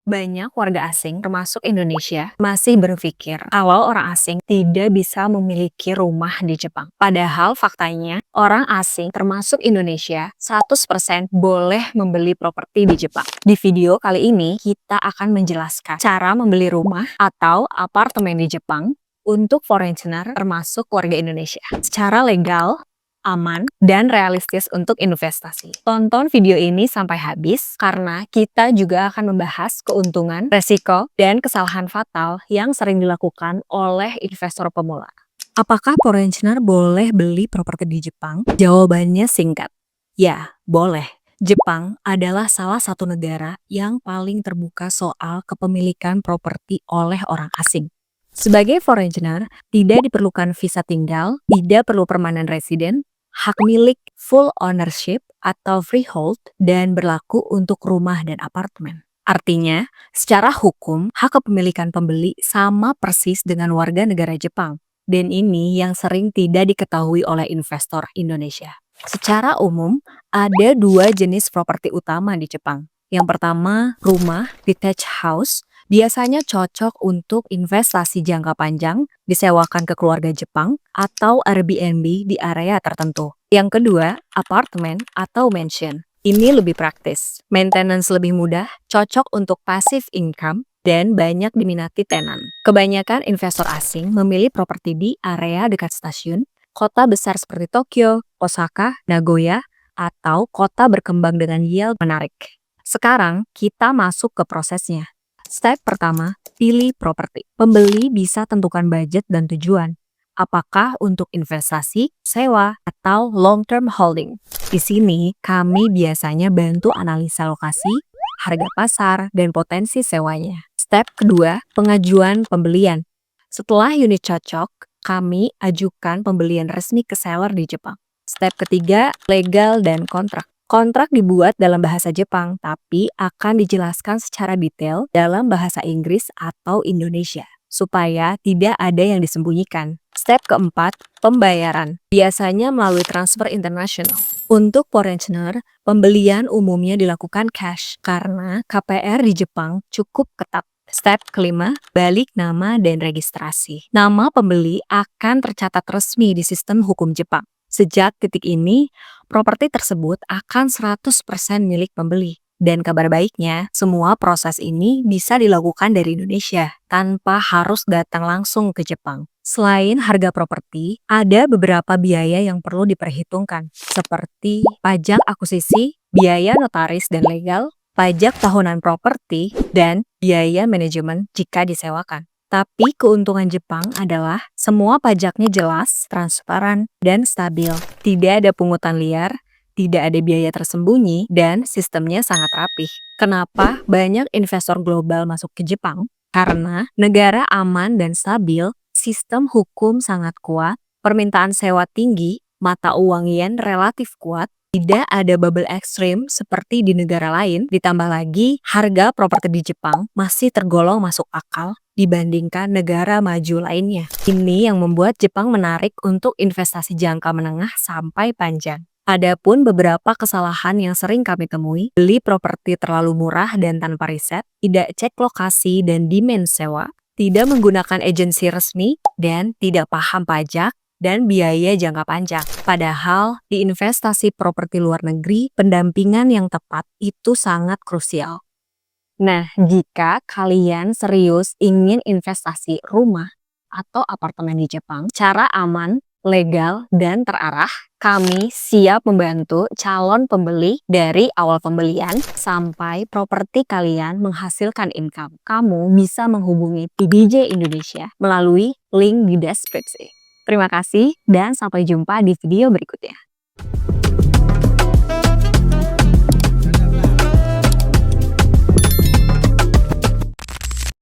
Banyak warga asing, termasuk Indonesia, masih berpikir kalau orang asing tidak bisa memiliki rumah di Jepang. Padahal faktanya, orang asing termasuk Indonesia 100% boleh membeli properti di Jepang. Di video kali ini, kita akan menjelaskan cara membeli rumah atau apartemen di Jepang untuk foreigner termasuk warga Indonesia. Secara legal, aman, dan realistis untuk investasi. Tonton video ini sampai habis karena kita juga akan membahas keuntungan, resiko, dan kesalahan fatal yang sering dilakukan oleh investor pemula. Apakah foreigner boleh beli properti di Jepang? Jawabannya singkat. Ya, boleh. Jepang adalah salah satu negara yang paling terbuka soal kepemilikan properti oleh orang asing. Sebagai foreigner, tidak diperlukan visa tinggal, tidak perlu permanent resident, hak milik full ownership atau freehold, dan berlaku untuk rumah dan apartemen. Artinya, secara hukum, hak kepemilikan pembeli sama persis dengan warga negara Jepang. Dan ini yang sering tidak diketahui oleh investor Indonesia. Secara umum, ada dua jenis properti utama di Jepang. Yang pertama, rumah detached house, biasanya cocok untuk investasi jangka panjang, disewakan ke keluarga Jepang, atau Airbnb di area tertentu. Yang kedua, apartemen atau mansion. Ini lebih praktis, maintenance lebih mudah, cocok untuk passive income, dan banyak diminati tenan. Kebanyakan investor asing memilih properti di area dekat stasiun, kota besar seperti Tokyo, Osaka, Nagoya, atau kota berkembang dengan yield menarik. Sekarang, kita masuk ke prosesnya. Step pertama, pilih properti. Pembeli bisa tentukan budget dan tujuan. Apakah untuk investasi, sewa, atau long-term holding? Di sini, kami biasanya bantu analisa lokasi, harga pasar, dan potensi sewanya. Step kedua, pengajuan pembelian. Setelah unit cocok, kami ajukan pembelian resmi ke seller di Jepang. Step ketiga, legal dan kontrak. Kontrak dibuat dalam bahasa Jepang, tapi akan dijelaskan secara detail dalam bahasa Inggris atau Indonesia, supaya tidak ada yang disembunyikan. Step keempat, pembayaran. Biasanya melalui transfer internasional. Untuk foreigner, pembelian umumnya dilakukan cash, karena KPR di Jepang cukup ketat. Step kelima, balik nama dan registrasi. Nama pembeli akan tercatat resmi di sistem hukum Jepang. Sejak titik ini, properti tersebut akan 100% milik pembeli. Dan kabar baiknya, semua proses ini bisa dilakukan dari Indonesia tanpa harus datang langsung ke Jepang. Selain harga properti, ada beberapa biaya yang perlu diperhitungkan, seperti pajak akuisisi, biaya notaris dan legal, pajak tahunan properti, dan biaya manajemen jika disewakan. Tapi keuntungan Jepang adalah semua pajaknya jelas, transparan, dan stabil. Tidak ada pungutan liar, tidak ada biaya tersembunyi, dan sistemnya sangat rapih. Kenapa banyak investor global masuk ke Jepang? Karena negara aman dan stabil, sistem hukum sangat kuat, permintaan sewa tinggi, mata uang yen relatif kuat, tidak ada bubble ekstrim seperti di negara lain, ditambah lagi harga properti di Jepang masih tergolong masuk akal dibandingkan negara maju lainnya. Ini yang membuat Jepang menarik untuk investasi jangka menengah sampai panjang. Adapun beberapa kesalahan yang sering kami temui, beli properti terlalu murah dan tanpa riset, tidak cek lokasi dan demand sewa, tidak menggunakan agensi resmi, dan tidak paham pajak dan biaya jangka panjang. Padahal, di investasi properti luar negeri, pendampingan yang tepat itu sangat krusial. Nah, jika kalian serius ingin investasi rumah atau apartemen di Jepang, cara aman, legal, dan terarah, kami siap membantu calon pembeli dari awal pembelian sampai properti kalian menghasilkan income. Kamu bisa menghubungi PBJ Indonesia melalui link di deskripsi. Terima kasih dan sampai jumpa di video berikutnya.